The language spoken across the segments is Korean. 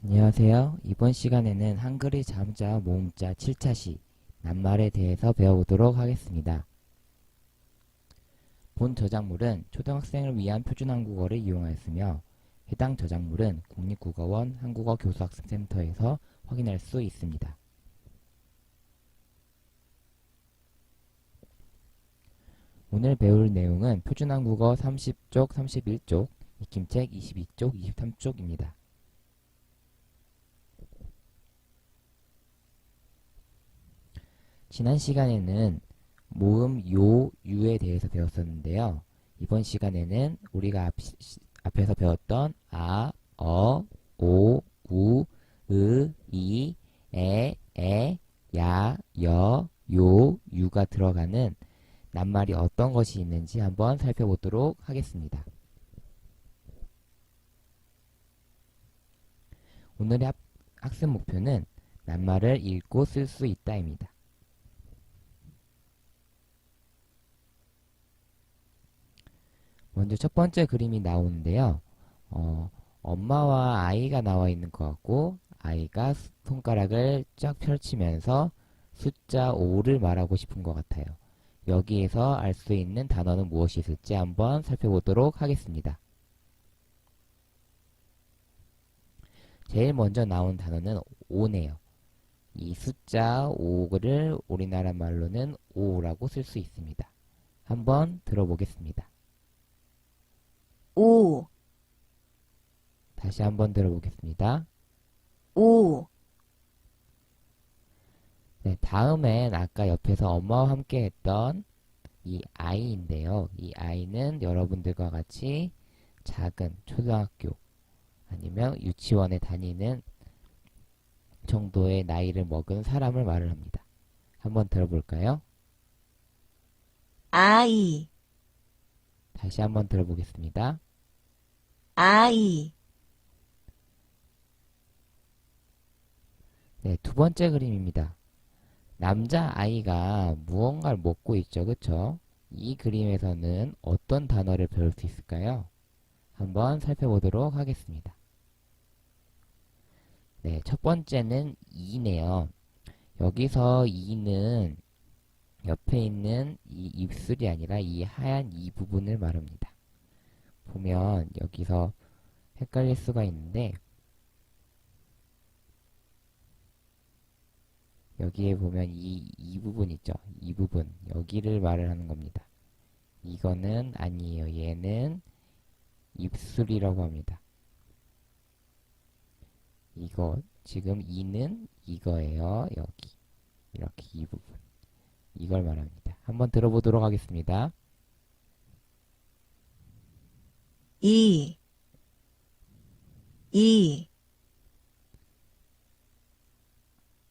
안녕하세요. 이번 시간에는 한글의 자음자 모음자 7차시 낱말에 대해서 배워보도록 하겠습니다. 본 저작물은 초등학생을 위한 표준 한국어를 이용하였으며 해당 저작물은 국립국어원 한국어 교수학습센터에서 확인할 수 있습니다. 오늘 배울 내용은 표준 한국어 30쪽, 31쪽, 익힘책 22쪽, 23쪽입니다. 지난 시간에는 모음 요, 유에 대해서 배웠었는데요. 이번 시간에는 우리가 앞에서 배웠던 아, 어, 오, 우, 이, 에, 야, 여, 요, 유가 들어가는 낱말이 어떤 것이 있는지 한번 살펴보도록 하겠습니다. 오늘의 학습 목표는 낱말을 읽고 쓸 수 있다입니다. 먼저 첫 번째 그림이 나오는데요. 엄마와 아이가 나와 있는 것 같고 아이가 손가락을 쫙 펼치면서 숫자 5를 말하고 싶은 것 같아요. 여기에서 알 수 있는 단어는 무엇이 있을지 한번 살펴보도록 하겠습니다. 제일 먼저 나온 단어는 5네요. 이 숫자 5를 우리나라 말로는 5라고 쓸 수 있습니다. 한번 들어보겠습니다. 오, 다시 한번 들어보겠습니다. 오, 네, 다음엔 아까 옆에서 엄마와 함께 했던 이 아이인데요. 이 아이는 여러분들과 같이 작은 초등학교 아니면 유치원에 다니는 정도의 나이를 먹은 사람을 말을 합니다. 한번 들어볼까요? 아이, 다시 한번 들어보겠습니다. 아이, 네, 두 번째 그림입니다. 남자아이가 무언가를 먹고 있죠. 그쵸? 이 그림에서는 어떤 단어를 배울 수 있을까요? 한번 살펴보도록 하겠습니다. 네, 첫 번째는 이네요. 여기서 이는 옆에 있는 이 입술이 아니라 이 하얀 이 부분을 말합니다. 보면 여기서 헷갈릴 수가 있는데 여기에 보면 이 부분 있죠? 이 부분 여기를 말을 하는 겁니다. 이거는 아니에요. 얘는 입술이라고 합니다. 이거 지금 이는 이거예요. 여기 이렇게 이 부분 이걸 말합니다. 한번 들어보도록 하겠습니다. 이, 이,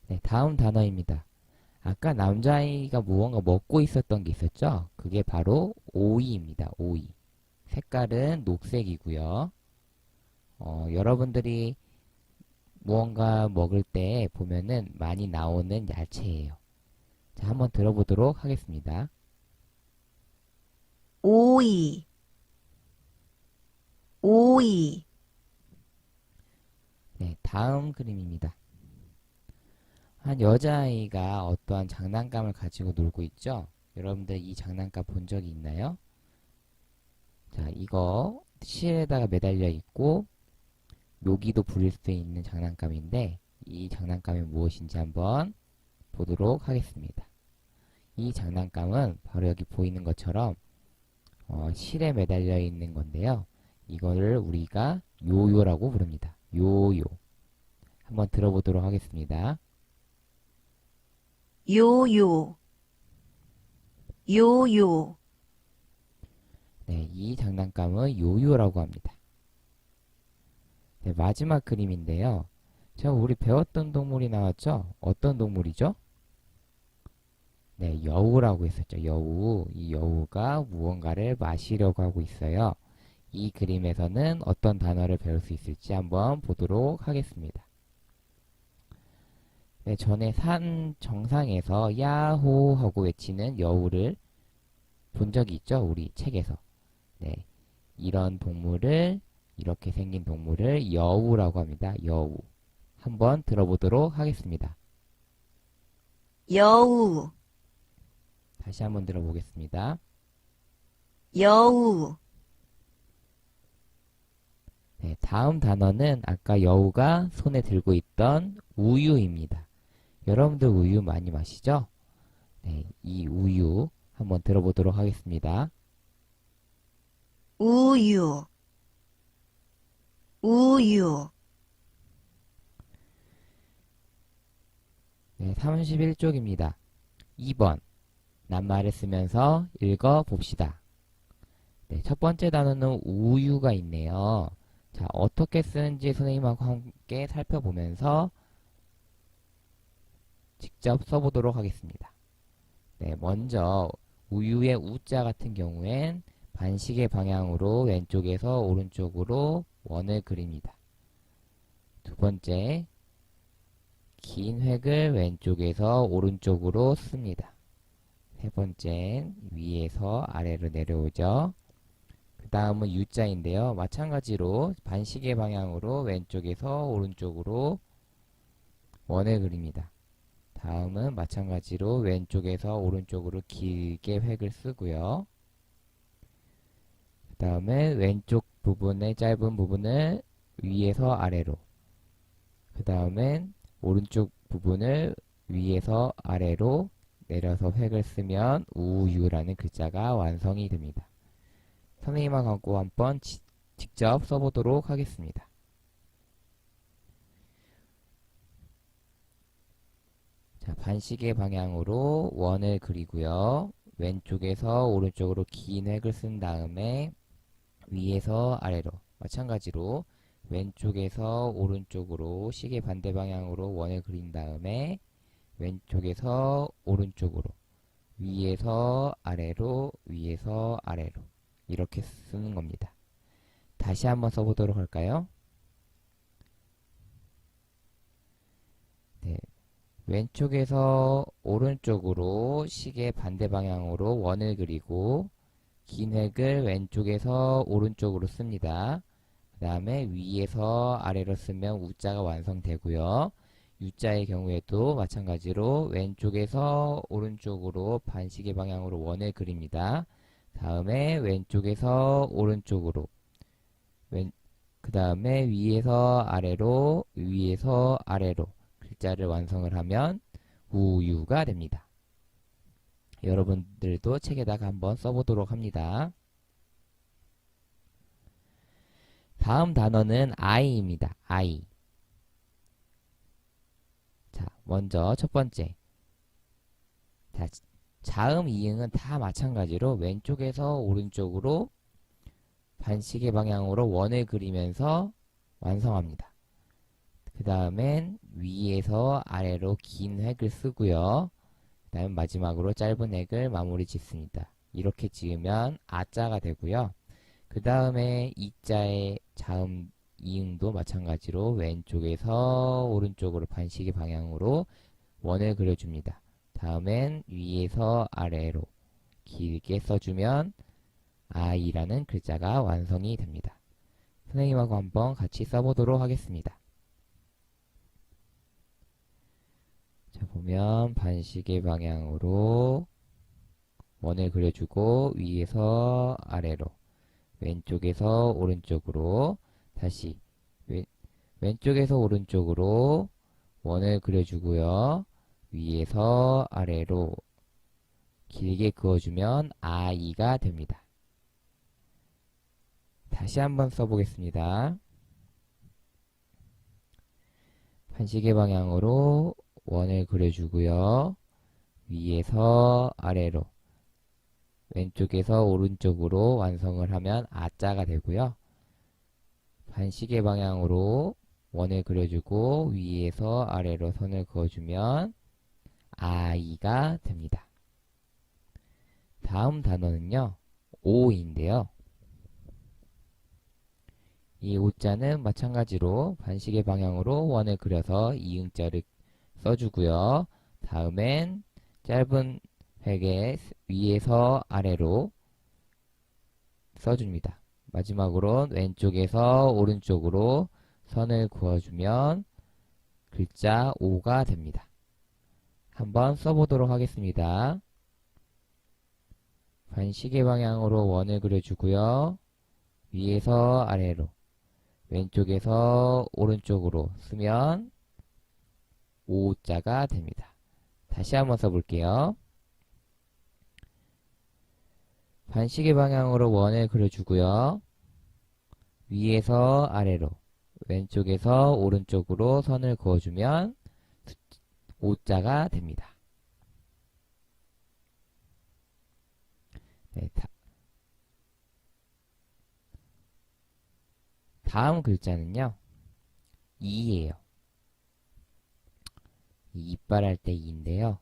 네, 다음 단어입니다. 아까 남자아이가 무언가 먹고 있었던 게 있었죠? 그게 바로 오이입니다. 오이. 색깔은 녹색이고요. 여러분들이 무언가 먹을 때 보면은 많이 나오는 야채예요. 자, 한번 들어보도록 하겠습니다. 오이, 오이, 네, 다음 그림입니다. 한 여자아이가 어떠한 장난감을 가지고 놀고 있죠? 여러분들 이 장난감 본 적이 있나요? 자, 이거 실에다가 매달려 있고 묘기도 부릴 수 있는 장난감인데 이 장난감이 무엇인지 한번 보도록 하겠습니다. 이 장난감은 바로 여기 보이는 것처럼 실에 매달려 있는 건데요. 이거를 우리가 요요라고 부릅니다. 요요. 한번 들어보도록 하겠습니다. 요요, 요요, 네, 이 장난감은 요요라고 합니다. 네, 마지막 그림인데요. 제가 우리 배웠던 동물이 나왔죠? 어떤 동물이죠? 네, 여우라고 했었죠. 여우. 이 여우가 무언가를 마시려고 하고 있어요. 이 그림에서는 어떤 단어를 배울 수 있을지 한번 보도록 하겠습니다. 네, 전에 산 정상에서 야호 하고 외치는 여우를 본 적이 있죠? 우리 책에서. 네, 이런 동물을 이렇게 생긴 동물을 여우라고 합니다. 여우. 한번 들어보도록 하겠습니다. 여우, 다시 한번 들어보겠습니다. 여우, 네, 다음 단어는 아까 여우가 손에 들고 있던 우유입니다. 여러분들 우유 많이 마시죠? 네, 이 우유 한번 들어보도록 하겠습니다. 우유, 우유, 네, 31쪽입니다. 2번 낱말을 쓰면서 읽어봅시다. 네, 첫 번째 단어는 우유가 있네요. 자, 어떻게 쓰는지 선생님하고 함께 살펴보면서 직접 써보도록 하겠습니다. 네, 먼저 우유의 우자 같은 경우엔 반시계 방향으로 왼쪽에서 오른쪽으로 원을 그립니다. 두 번째, 긴 획을 왼쪽에서 오른쪽으로 씁니다. 세 번째는 위에서 아래로 내려오죠. 그 다음은 U자인데요. 마찬가지로 반시계 방향으로 왼쪽에서 오른쪽으로 원을 그립니다. 다음은 마찬가지로 왼쪽에서 오른쪽으로 길게 획을 쓰고요. 그 다음에 왼쪽 부분의 짧은 부분을 위에서 아래로, 그 다음엔 오른쪽 부분을 위에서 아래로 내려서 획을 쓰면 우유라는 글자가 완성이 됩니다. 선생님과 함께 한번 직접 써보도록 하겠습니다. 자, 반시계 방향으로 원을 그리고요. 왼쪽에서 오른쪽으로 긴 획을 쓴 다음에 위에서 아래로, 마찬가지로 왼쪽에서 오른쪽으로 시계 반대 방향으로 원을 그린 다음에 왼쪽에서 오른쪽으로, 위에서 아래로, 위에서 아래로 이렇게 쓰는 겁니다. 다시 한번 써보도록 할까요? 네, 왼쪽에서 오른쪽으로 시계 반대 방향으로 원을 그리고 긴 획을 왼쪽에서 오른쪽으로 씁니다. 그 다음에 위에서 아래로 쓰면 우자가 완성되고요. U자의 경우에도 마찬가지로 왼쪽에서 오른쪽으로 반시계 방향으로 원을 그립니다. 다음에 왼쪽에서 오른쪽으로, 그 다음에 위에서 아래로, 위에서 아래로 글자를 완성을 하면 우유가 됩니다. 여러분들도 책에다가 한번 써보도록 합니다. 다음 단어는 아이입니다. 아이. 자, 먼저 첫 번째. 자, 자음, 이응은 다 마찬가지로 왼쪽에서 오른쪽으로 반시계 방향으로 원을 그리면서 완성합니다. 그 다음엔 위에서 아래로 긴 획을 쓰고요. 그 다음 마지막으로 짧은 획을 마무리 짓습니다. 이렇게 지으면 아자가 되고요. 그 다음에 이자의 자음, 이응도 마찬가지로 왼쪽에서 오른쪽으로 반시계 방향으로 원을 그려줍니다. 다음엔 위에서 아래로 길게 써주면 아이라는 글자가 완성이 됩니다. 선생님하고 한번 같이 써보도록 하겠습니다. 자, 보면 반시계 방향으로 원을 그려주고 위에서 아래로, 왼쪽에서 오른쪽으로, 다시 왼쪽에서 오른쪽으로 원을 그려주고요. 위에서 아래로 길게 그어주면 아이가 됩니다. 다시 한번 써보겠습니다. 반시계 방향으로 원을 그려주고요. 위에서 아래로, 왼쪽에서 오른쪽으로 완성을 하면 아자가 되고요. 반시계 방향으로 원을 그려주고 위에서 아래로 선을 그어주면 아이가 됩니다. 다음 단어는요, 오인데요. 이 오자는 마찬가지로 반시계 방향으로 원을 그려서 이응자를 써주고요. 다음엔 짧은 획에 위에서 아래로 써줍니다. 마지막으로 왼쪽에서 오른쪽으로 선을 그어주면 글자 오가 됩니다. 한번 써보도록 하겠습니다. 반시계 방향으로 원을 그려주고요. 위에서 아래로, 왼쪽에서 오른쪽으로 쓰면 오자가 됩니다. 다시 한번 써볼게요. 반시계 방향으로 원을 그려주고요. 위에서 아래로, 왼쪽에서 오른쪽으로 선을 그어주면 오자가 됩니다. 네, 다음 글자는요, 이예요. 이빨 할 때 이인데요.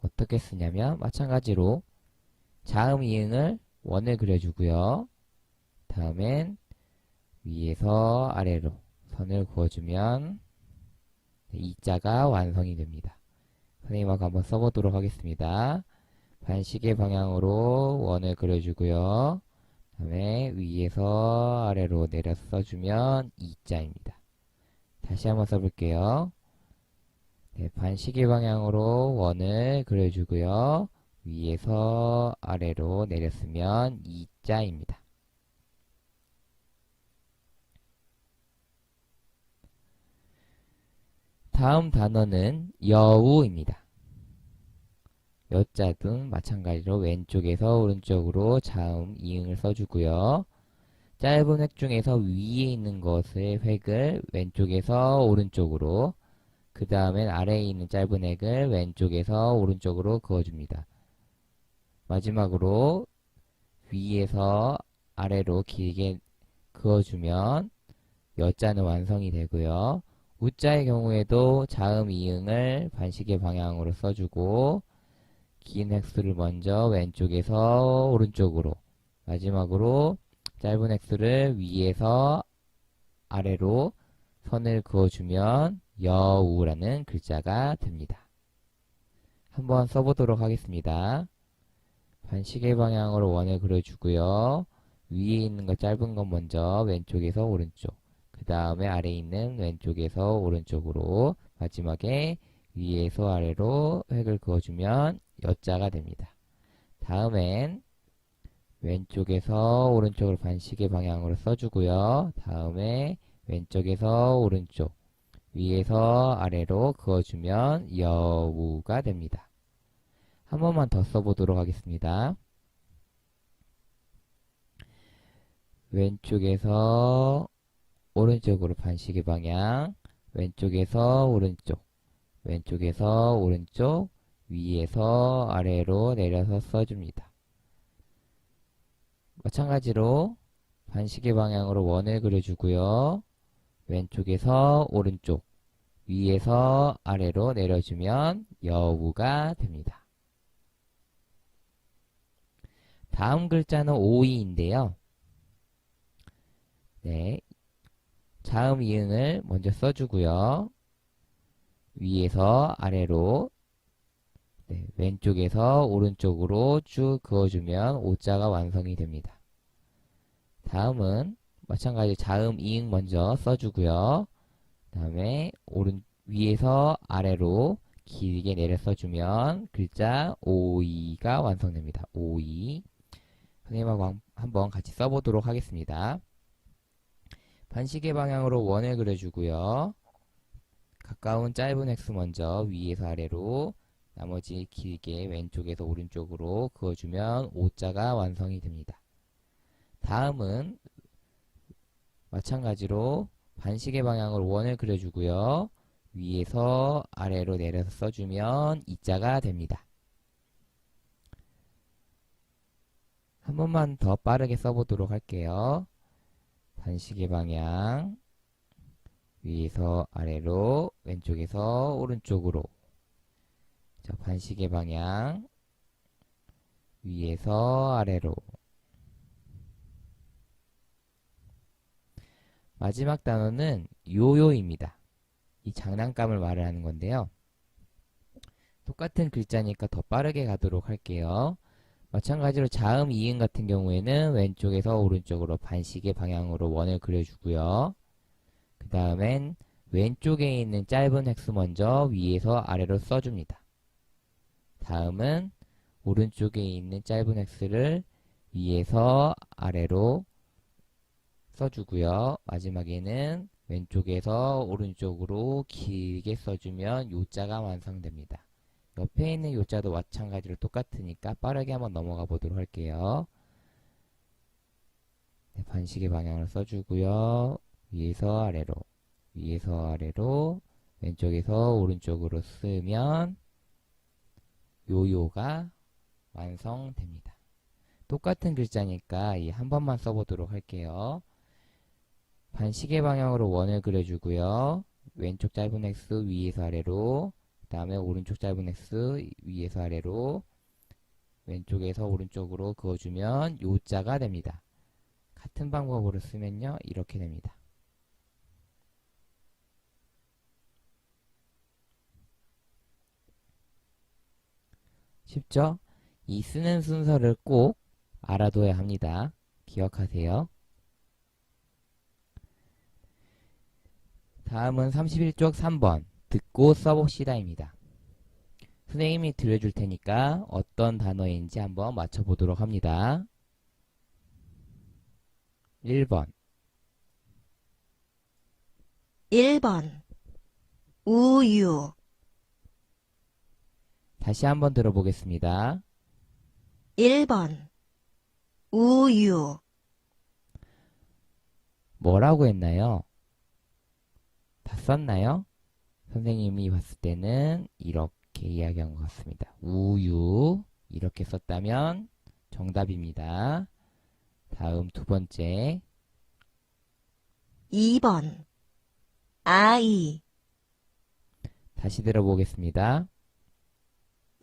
어떻게 쓰냐면 마찬가지로 자음 이응을 원을 그려주고요. 다음엔 위에서 아래로 선을 그어주면 이자가 완성이 됩니다. 선생님하고 한번 써보도록 하겠습니다. 반시계 방향으로 원을 그려주고요. 다음에 위에서 아래로 내려 써주면 이자입니다. 다시 한번 써볼게요. 네, 반시계 방향으로 원을 그려주고요. 위에서 아래로 내렸으면 이자입니다. 다음 단어는 여우입니다. 여자든 마찬가지로 왼쪽에서 오른쪽으로 자음, 이응을 써주고요. 짧은 획 중에서 위에 있는 것의 획을 왼쪽에서 오른쪽으로, 그 다음엔 아래에 있는 짧은 획을 왼쪽에서 오른쪽으로 그어줍니다. 마지막으로 위에서 아래로 길게 그어주면 여자는 완성이 되고요. 우자의 경우에도 자음, 이응을 반시계 방향으로 써주고 긴 획수를 먼저 왼쪽에서 오른쪽으로, 마지막으로 짧은 획수를 위에서 아래로 선을 그어주면 여우라는 글자가 됩니다. 한번 써보도록 하겠습니다. 반시계 방향으로 원을 그려주고요. 위에 있는 거 짧은 건 먼저 왼쪽에서 오른쪽, 그 다음에 아래에 있는 왼쪽에서 오른쪽으로, 마지막에 위에서 아래로 획을 그어주면 여자가 됩니다. 다음엔 왼쪽에서 오른쪽으로 반시계 방향으로 써주고요. 다음에 왼쪽에서 오른쪽, 위에서 아래로 그어주면 여우가 됩니다. 한 번만 더 써보도록 하겠습니다. 왼쪽에서 오른쪽으로 반시계 방향, 왼쪽에서 오른쪽, 왼쪽에서 오른쪽, 위에서 아래로 내려서 써줍니다. 마찬가지로 반시계 방향으로 원을 그려주고요. 왼쪽에서 오른쪽, 위에서 아래로 내려주면 여우가 됩니다. 다음 글자는 오이인데요. 네, 자음 이응을 먼저 써주고요. 위에서 아래로, 네, 왼쪽에서 오른쪽으로 쭉 그어주면 오자가 완성이 됩니다. 다음은 마찬가지로 자음 이응 먼저 써주고요. 다음에 위에서 아래로 길게 내려 써주면 글자 오이가 완성됩니다. 오이. 선생님하고 한번 같이 써보도록 하겠습니다. 반시계 방향으로 원을 그려주고요. 가까운 짧은 획수 먼저 위에서 아래로, 나머지 길게 왼쪽에서 오른쪽으로 그어주면 오자가 완성이 됩니다. 다음은 마찬가지로 반시계 방향으로 원을 그려주고요. 위에서 아래로 내려서 써주면 이자가 됩니다. 한 번만 더 빠르게 써보도록 할게요. 반시계 방향, 위에서 아래로, 왼쪽에서 오른쪽으로. 자, 반시계 방향, 위에서 아래로. 마지막 단어는 요요입니다. 이 장난감을 말을 하는 건데요. 똑같은 글자니까 더 빠르게 가도록 할게요. 마찬가지로 자음 이응 같은 경우에는 왼쪽에서 오른쪽으로 반시계 방향으로 원을 그려주고요. 그 다음엔 왼쪽에 있는 짧은 획수 먼저 위에서 아래로 써줍니다. 다음은 오른쪽에 있는 짧은 획수를 위에서 아래로 써주고요. 마지막에는 왼쪽에서 오른쪽으로 길게 써주면 요자가 완성됩니다. 옆에 있는 요자도 마찬가지로 똑같으니까 빠르게 한번 넘어가 보도록 할게요. 네, 반시계 방향을 써주고요. 위에서 아래로, 위에서 아래로, 왼쪽에서 오른쪽으로 쓰면 요요가 완성됩니다. 똑같은 글자니까 이 한 번만 써보도록 할게요. 반시계 방향으로 원을 그려주고요. 왼쪽 짧은 X 위에서 아래로, 그 다음에 오른쪽 짧은 X 위에서 아래로, 왼쪽에서 오른쪽으로 그어주면 요자가 됩니다. 같은 방법으로 쓰면요, 이렇게 됩니다. 쉽죠? 이 쓰는 순서를 꼭 알아둬야 합니다. 기억하세요. 다음은 31쪽 3번 듣고 써봅시다입니다. 선생님이 들려줄 테니까 어떤 단어인지 한번 맞춰보도록 합니다. 1번 1번 우유 다시 한번 들어보겠습니다. 1번 우유 뭐라고 했나요? 다 썼나요? 선생님이 봤을 때는 이렇게 이야기한 것 같습니다. 우유 이렇게 썼다면 정답입니다. 다음 두 번째 2번 아이 다시 들어보겠습니다.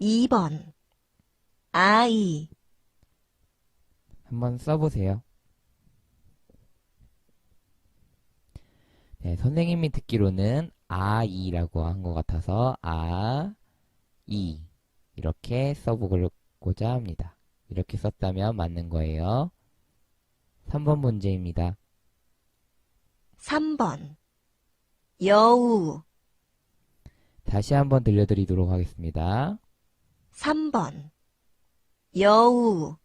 2번 아이 한번 써보세요. 네, 선생님이 듣기로는 아이라고 한 것 같아서 이 이렇게 써보고자 합니다. 이렇게 썼다면 맞는 거예요. 3번 문제입니다. 3번 여우 다시 한번 들려드리도록 하겠습니다. 3번 여우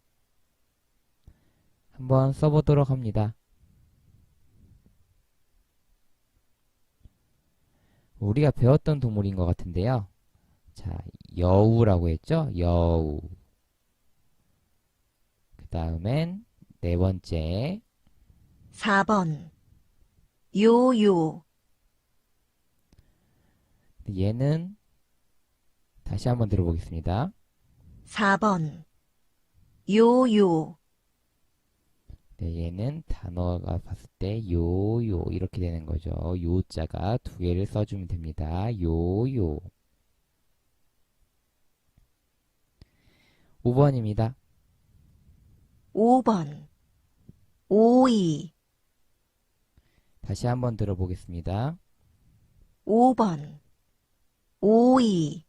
한번 써보도록 합니다. 우리가 배웠던 동물인 것 같은데요. 자, 여우라고 했죠? 여우. 그 다음엔 네 번째 4번 요요 얘는 다시 한번 들어보겠습니다. 4번 요요 네, 얘는 단어가 봤을 때 요요 이렇게 되는 거죠. 요자가 두 개를 써주면 됩니다. 요요. 5번입니다. 5번 오이 다시 한번 들어보겠습니다. 5번 오이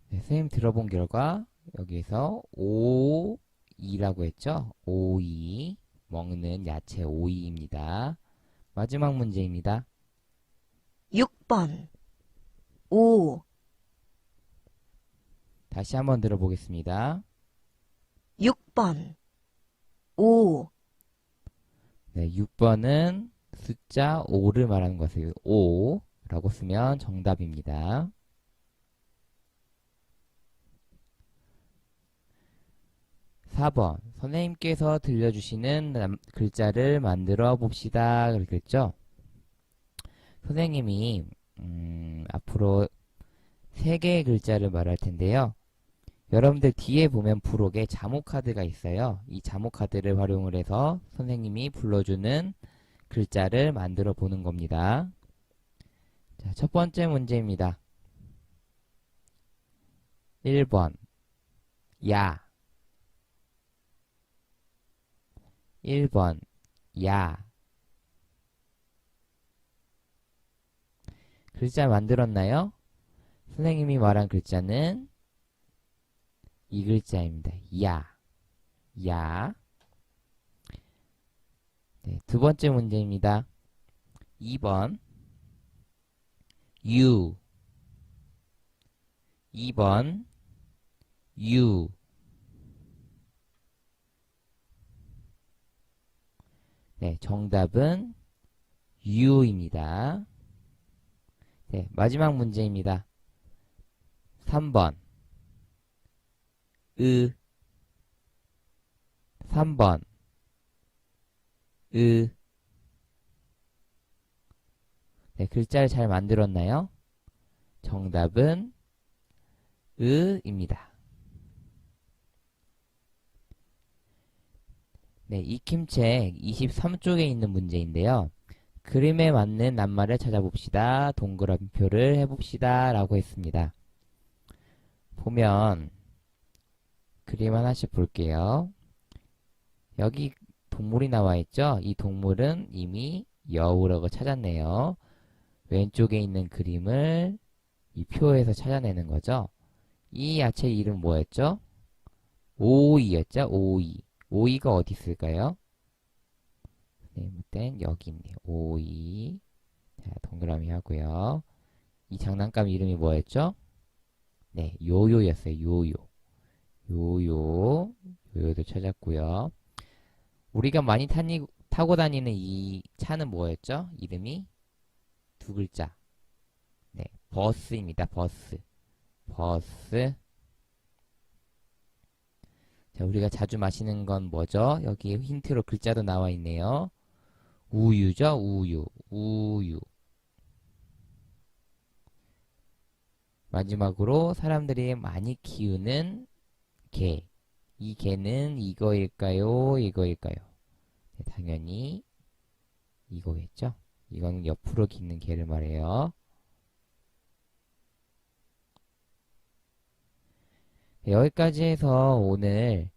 네, 선생님 들어본 결과 여기에서 오이라고 했죠? 오이 먹는 야채 오이입니다. 마지막 문제입니다. 6번 오 다시 한번 들어보겠습니다. 6번 오 네, 6번은 숫자 5를 말하는 것을 5라고 쓰면 정답입니다. 4번 선생님께서 들려주시는 글자를 만들어 봅시다 그랬죠? 선생님이 앞으로 3개의 글자를 말할 텐데요. 여러분들 뒤에 보면 부록에 자모 카드가 있어요. 이 자모 카드를 활용을 해서 선생님이 불러주는 글자를 만들어 보는 겁니다. 자, 첫 번째 문제입니다. 1번 야 1번 야 글자 만들었나요? 선생님이 말한 글자는 이 글자입니다. 야 야. 네, 두 번째 문제입니다. 2번 유. 2번 유. 네, 정답은 유입니다. 네, 마지막 문제입니다. 3번 으. 3번 으. 네, 글자를 잘 만들었나요? 정답은 으입니다. 네, 익힘책 23쪽에 있는 문제인데요. 그림에 맞는 낱말을 찾아봅시다. 동그라미표를 해봅시다. 라고 했습니다. 보면 그림 하나씩 볼게요. 여기 동물이 나와 있죠? 이 동물은 이미 여우라고 찾았네요. 왼쪽에 있는 그림을 이 표에서 찾아내는 거죠. 이 야채 이름 뭐였죠? 오이였죠? 오이. 오이가 어디 있을까요? 네, 여기 있네요. 오이. 자, 동그라미 하고요. 이 장난감 이름이 뭐였죠? 네, 요요였어요. 요요. 요요. 요요도 찾았고요. 우리가 많이 타고 다니는 이 차는 뭐였죠? 이름이 두 글자. 네, 버스입니다. 버스. 버스. 자, 우리가 자주 마시는 건 뭐죠? 여기 힌트로 글자도 나와 있네요. 우유죠? 우유. 우유. 마지막으로 사람들이 많이 키우는 개. 이 개는 이거일까요? 이거일까요? 네, 당연히 이거겠죠? 이거는 옆으로 깃는 개를 말해요. 네, 여기까지 해서 오늘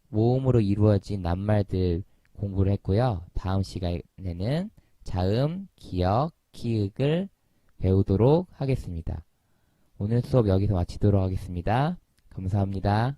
모음으로 이루어진 낱말들 공부를 했고요. 다음 시간에는 자음, 기역, 기역을 배우도록 하겠습니다. 오늘 수업 여기서 마치도록 하겠습니다. 감사합니다.